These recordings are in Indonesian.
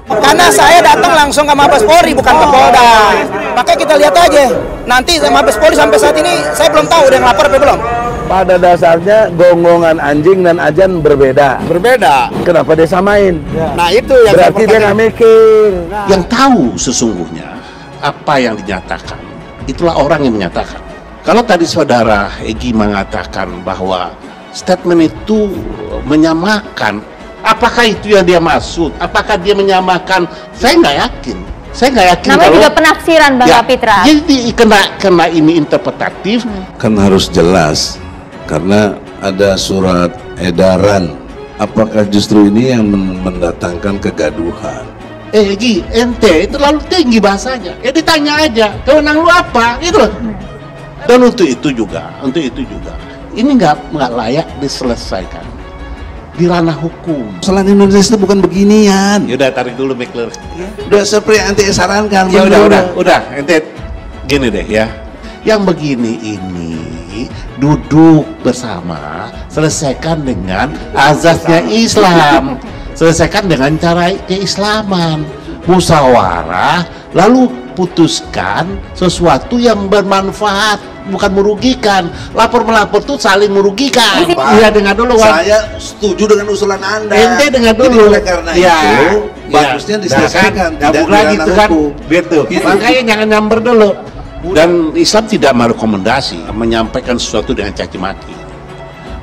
Karena saya datang langsung ke Mabes Polri, bukan ke Polda. Makanya kita lihat aja. Nanti Mabes Polri sampai saat ini saya belum tahu udah ngelapor apa belum. Pada dasarnya gonggongan anjing dan ajan berbeda. Berbeda. Kenapa dia samain? Ya. Nah itu yang berarti dia nggak mikir. Yang tahu sesungguhnya apa yang dinyatakan, itulah orang yang menyatakan. Kalau tadi saudara Egy mengatakan bahwa statement itu menyamakan, apakah itu yang dia maksud? Apakah dia menyamakan? Saya nggak yakin. Saya nggak yakin. Namanya juga penafsiran, Bang Kapitra. Jadi kena ini interpretatif. Kan harus jelas. Karena ada surat edaran, apakah justru ini yang mendatangkan kegaduhan? Egy, ente itu terlalu tinggi bahasanya. Ya ditanya aja, kewenangan lu apa? Gitu loh. Dan untuk itu juga, ini nggak layak diselesaikan di ranah hukum. Persoalan Indonesia itu bukan beginian. Yaudah tarik dulu Mikler. Udah seperti ente sarankan. Ya udah, ente gini deh ya. Yang begini ini duduk bersama, selesaikan dengan azasnya Islam, selesaikan dengan cara keislaman, musyawarah, lalu putuskan sesuatu yang bermanfaat, bukan merugikan. Lapor-melapor itu saling merugikan. Iya, dengar dulu. Saya setuju dengan usulan Anda. Ente dengar dulu. Jadi oleh karena itu bagusnya diselesaikan. Tidak lagi itu kan, betul. Makanya jangan nyamber dulu. Dan Islam tidak merekomendasi menyampaikan sesuatu dengan caci maki,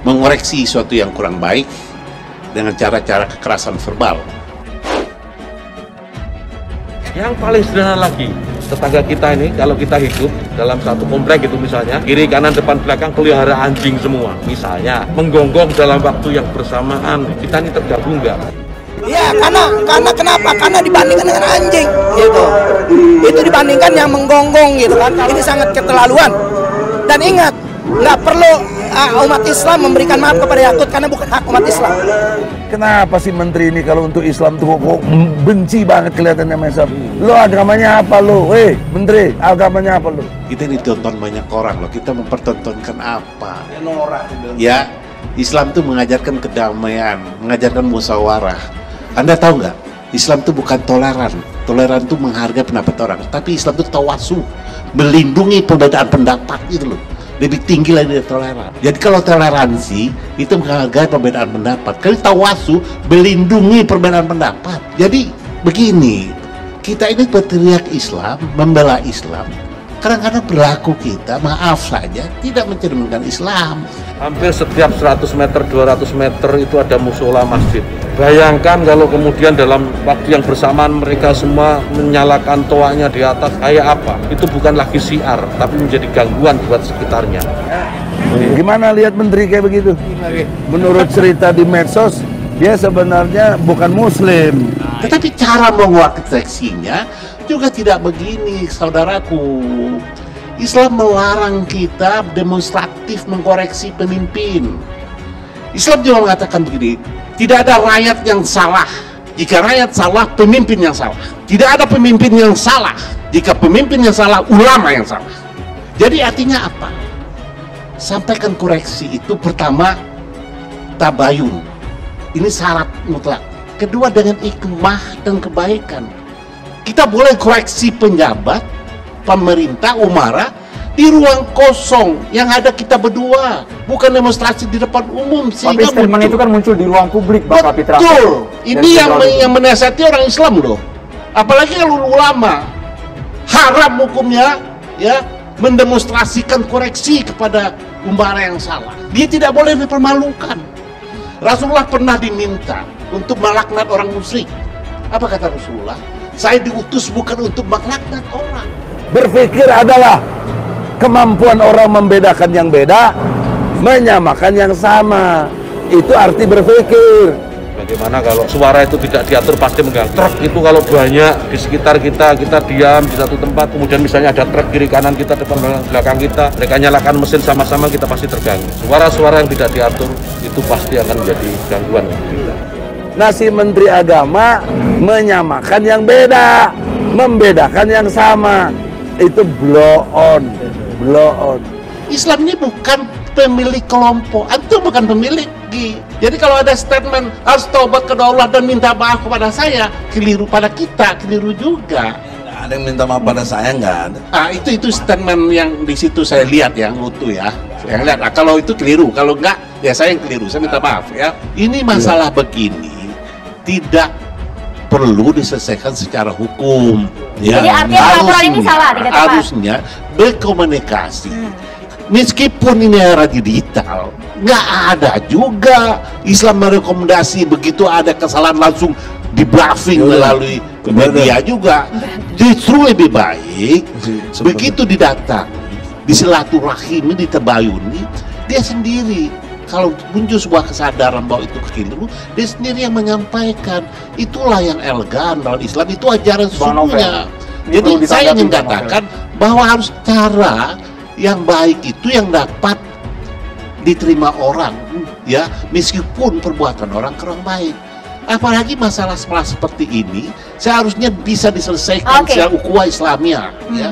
mengoreksi sesuatu yang kurang baik dengan cara-cara kekerasan verbal. Yang paling sederhana lagi, tetangga kita ini kalau kita hidup dalam satu komplek gitu misalnya, kiri kanan depan belakang pelihara anjing semua, misalnya menggonggong dalam waktu yang bersamaan, kita ini tergabung nggak? Ya, karena kenapa? Karena dibandingkan dengan anjing, gitu. Itu dibandingkan yang menggonggong, gitu kan. Ini sangat keterlaluan. Dan ingat, nggak perlu umat Islam memberikan maaf kepada Yakut karena bukan hak umat Islam. Kenapa sih menteri ini kalau untuk Islam tuh kok benci banget kelihatannya sama Islam? Lo agamanya apa lo? Menteri, agamanya apa lo? Kita ditonton banyak orang loh. Kita mempertontonkan apa? Ya, Islam tuh mengajarkan kedamaian, mengajarkan musyawarah. Anda tahu nggak? Islam itu bukan toleran. Toleran itu menghargai pendapat orang. Tapi Islam itu tawasu, melindungi perbedaan pendapat itu loh. Lebih tinggi lagi dari toleran. Jadi kalau toleransi itu menghargai perbedaan pendapat. Kalau tawasu melindungi perbedaan pendapat. Jadi begini, kita ini berteriak Islam, membela Islam. Kadang-kadang perilaku kita, maaf saja, tidak mencerminkan Islam. Hampir setiap 100 meter, 200 meter itu ada musola masjid. Bayangkan kalau kemudian dalam waktu yang bersamaan mereka semua menyalakan toanya di atas, kayak apa? Itu bukan lagi syiar, tapi menjadi gangguan buat sekitarnya. Gimana lihat menteri kayak begitu? Menurut cerita di medsos, dia sebenarnya bukan muslim. Tetapi cara mengoreksinya juga tidak begini, saudaraku. Islam melarang kita demonstratif mengkoreksi pemimpin. Islam juga mengatakan begini, tidak ada rakyat yang salah. Jika rakyat salah, pemimpin yang salah. Tidak ada pemimpin yang salah. Jika pemimpin yang salah, ulama yang salah. Jadi artinya apa? Sampaikan koreksi itu pertama, tabayun. Ini syarat mutlak. Kedua, dengan hikmah dan kebaikan. Kita boleh koreksi penjabat, pemerintah, umara di ruang kosong yang ada kita berdua, bukan demonstrasi di depan umum. Tapi statement itu kan muncul di ruang publik, Pak Kapitra. Betul. Ini yang menasihati orang Islam loh. Apalagi kalau ulama, haram hukumnya ya mendemonstrasikan koreksi kepada umara yang salah. Dia tidak boleh dipermalukan. Rasulullah pernah diminta untuk melaknat orang musyrik. Apa kata Rasulullah? Saya diutus bukan untuk melaknat orang. Berpikir adalah kemampuan orang membedakan yang beda, menyamakan yang sama. Itu arti berpikir. Bagaimana kalau suara itu tidak diatur pasti mengganggu. Truk itu kalau banyak di sekitar kita diam di satu tempat, kemudian misalnya ada truk kiri kanan kita, depan belakang kita, mereka nyalakan mesin sama-sama, kita pasti terganggu. Suara-suara yang tidak diatur itu pasti akan menjadi gangguan. Nah, si Menteri Agama menyamakan yang beda, membedakan yang sama. Itu blow on. Islam ini bukan pemilik kelompok, antum bukan pemilik. Jadi kalau ada statement harus taubat kepada Allah dan minta maaf kepada saya, keliru pada kita, keliru juga. Nggak ada yang minta maaf pada saya, nggak ada. Itu statement yang di situ saya lihat yang utuh ya. Yang lihat, kalau itu keliru, kalau enggak ya saya yang keliru, saya minta maaf ya. Ini masalah begini tidak perlu diselesaikan secara hukum. Ya. Jadi artinya laporan ini salah, tidak tepat. Harusnya berkomunikasi. Meskipun ini era digital, nggak ada juga Islam merekomendasi begitu ada kesalahan langsung di bluffing melalui media juga. Justru lebih baik begitu didatang, disilaturahimi, ditabayuni, dia sendiri. Kalau muncul sebuah kesadaran bahwa itu keliru, dia sendiri yang menyampaikan. Itulah yang elegan dalam Islam, itu ajaran sesungguhnya. Jadi saya ingin katakan bahwa harus cara yang baik itu yang dapat diterima orang, ya, meskipun perbuatan orang kurang baik. Apalagi masalah seperti ini seharusnya bisa diselesaikan secara ukhuwah Islamiyah, ya.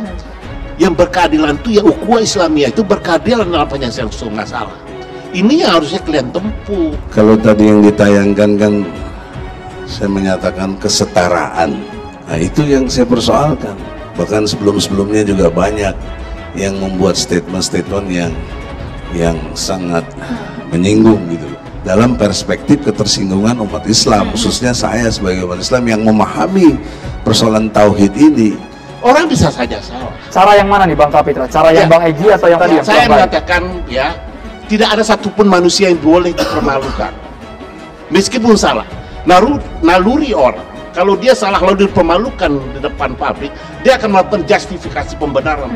Yang berkeadilan itu ya ukhuwah Islamiyah, itu berkeadilan dalam penyelesaian masalah. Ini yang harusnya kalian tempuh. Kalau tadi yang ditayangkan kan saya menyatakan kesetaraan. Nah, itu yang saya persoalkan. Bahkan sebelum-sebelumnya juga banyak yang membuat statement-statement yang sangat menyinggung gitu dalam perspektif ketersinggungan umat Islam, khususnya saya sebagai umat Islam yang memahami persoalan tauhid ini. Orang bisa saja salah. Cara yang mana nih Bang Kapitra? Cara yang Bang Egy atau yang tadi yang saya mengatakan ya, tidak ada satupun manusia yang boleh dipermalukan meskipun salah. Naluri orang, kalau dia salah lalu dipermalukan di depan publik, dia akan melakukan justifikasi pembenaran.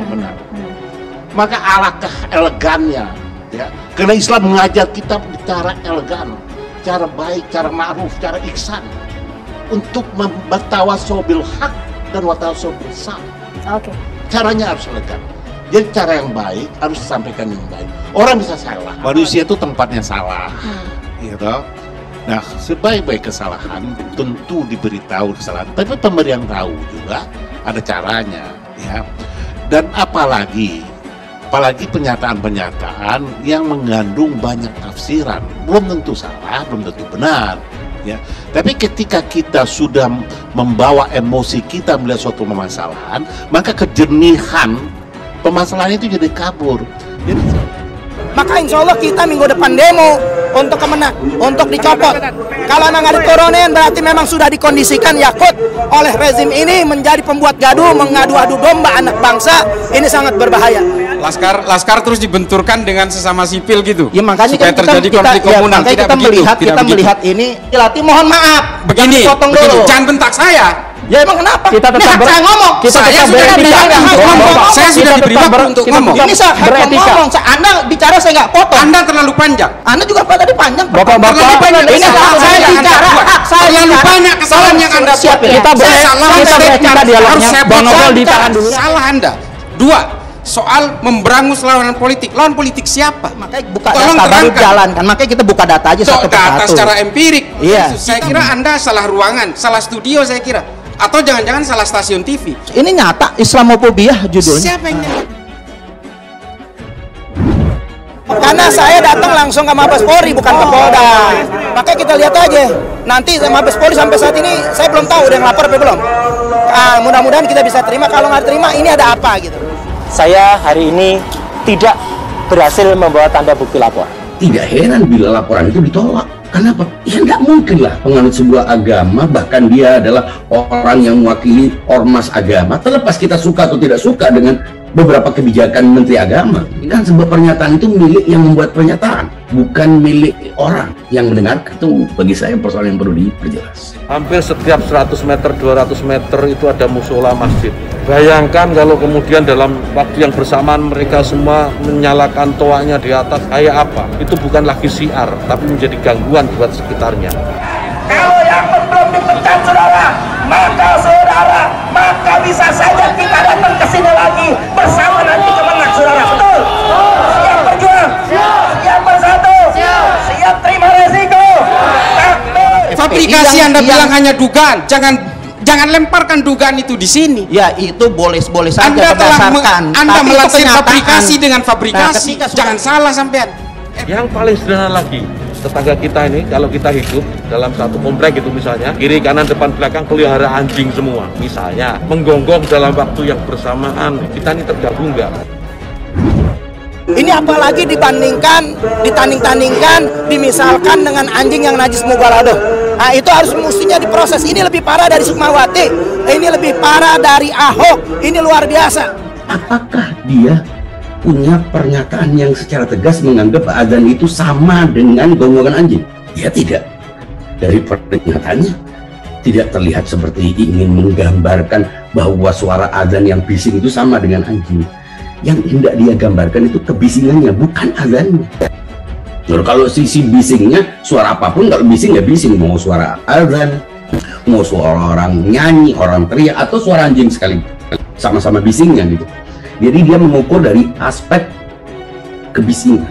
Maka alangkah elegannya, ya, karena Islam mengajar kita cara elegan, cara baik, cara ma'ruf, cara ihsan untuk bertawasul bil haq dan watawasul bil sabr. Caranya harus elegan. Jadi cara yang baik harus disampaikan yang baik. Orang bisa salah, manusia itu tempatnya salah, gitu. Nah, sebaik-baik kesalahan tentu diberitahu kesalahan, tapi pemberian tahu juga ada caranya, ya. Dan apalagi pernyataan-pernyataan yang mengandung banyak tafsiran, belum tentu salah, belum tentu benar, ya. Tapi ketika kita sudah membawa emosi kita melihat suatu permasalahan, maka kejernihan permasalahan itu jadi kabur. Jadi, maka insya Allah kita minggu depan demo untuk kemenang, untuk dicopot. Kalau nggak diturunin berarti memang sudah dikondisikan Yakut oleh rezim ini menjadi pembuat gaduh, mengadu-adu domba anak bangsa. Ini sangat berbahaya. Laskar terus dibenturkan dengan sesama sipil gitu. Ya makanya supaya kan terjadi konflik komunal. Ya, kita melihat ini. Dilatih mohon maaf. Begini, jangan bentak saya. Ya emang kenapa? Kita tetap saya ngomong. Saya sudah diberi hak untuk ngomong. Ini saya ngomong. Anda bicara saya nggak potong. Anda terlalu panjang. Anda juga tadi panjang. Bapak-bapak. Ini saya bicara. Terlalu banyak kesalahan yang Anda buat. Kita bicara dialognya. Bang Novel ditahan dulu. Salah Anda. Dua, soal memberangus lawan politik. Lawan politik siapa? Makanya buka data baru jalan kan. Makanya kita buka data aja satu persatu. Data secara empirik. Iya. Saya kira Anda salah ruangan, salah studio saya kira. Atau jangan-jangan salah stasiun TV. Ini nyata Islamophobia judulnya. Siapa yang nyata? Karena saya datang langsung ke Mabes Polri bukan ke Polda. Makanya kita lihat aja. Nanti Mabes Polri sampai saat ini saya belum tahu udah ngelapor apa belum. Mudah-mudahan kita bisa terima. Kalau nggak terima ini ada apa gitu. Saya hari ini tidak berhasil membawa tanda bukti lapor. Tidak heran bila laporan itu ditolak. Kenapa? Ya nggak mungkin lah penganut sebuah agama, bahkan dia adalah orang yang mewakili ormas agama, terlepas kita suka atau tidak suka dengan beberapa kebijakan Menteri Agama. Kan sebuah pernyataan itu milik yang membuat pernyataan, bukan milik orang yang mendengarkan. Itu bagi saya persoalan yang perlu diperjelas. Hampir setiap 100 meter, 200 meter itu ada musola masjid. Bayangkan kalau kemudian dalam waktu yang bersamaan mereka semua menyalakan toanya di atas, kayak apa? Itu bukan lagi syiar, tapi menjadi gangguan buat sekitarnya. Kalau yang belum dipecat saudara, maka bisa saja kita datang ke sini lagi bersama nanti kemenang saudara. Betul? Siap berjuang? Siap bersatu? Siap terima resiko? Fabrikasi Anda bilang hanya dugaan, jangan Jangan lemparkan dugaan itu di sini. Ya itu boleh-boleh saja Anda berdasarkan. Anda Tapi melansir kenyataan. fabrikasi dengan fabrikasi. Nah, Jangan salah sampean. Yang paling sederhana lagi, tetangga kita ini kalau kita hidup dalam satu komplek itu misalnya, kiri kanan depan belakang pelihara anjing semua, misalnya menggonggong dalam waktu yang bersamaan, kita ini tergabung nggak? Ini apalagi dibandingkan, ditanding-tandingkan, dimisalkan dengan anjing yang najis mughaladzah. Nah itu harus mestinya diproses. Ini lebih parah dari Sukmawati, ini lebih parah dari Ahok, ini luar biasa. Apakah dia punya pernyataan yang secara tegas menganggap azan itu sama dengan gonggongan anjing? Ya tidak. Dari pernyataannya tidak terlihat seperti ingin menggambarkan bahwa suara azan yang bising itu sama dengan anjing. Yang hendak dia gambarkan itu kebisingannya, bukan azannya. Nah, kalau sisi bisingnya, suara apapun, kalau bising ya bising, mau suara azan, mau suara orang nyanyi, orang teriak, atau suara anjing sekali, sama-sama bisingnya gitu. Jadi dia mengukur dari aspek kebisingan.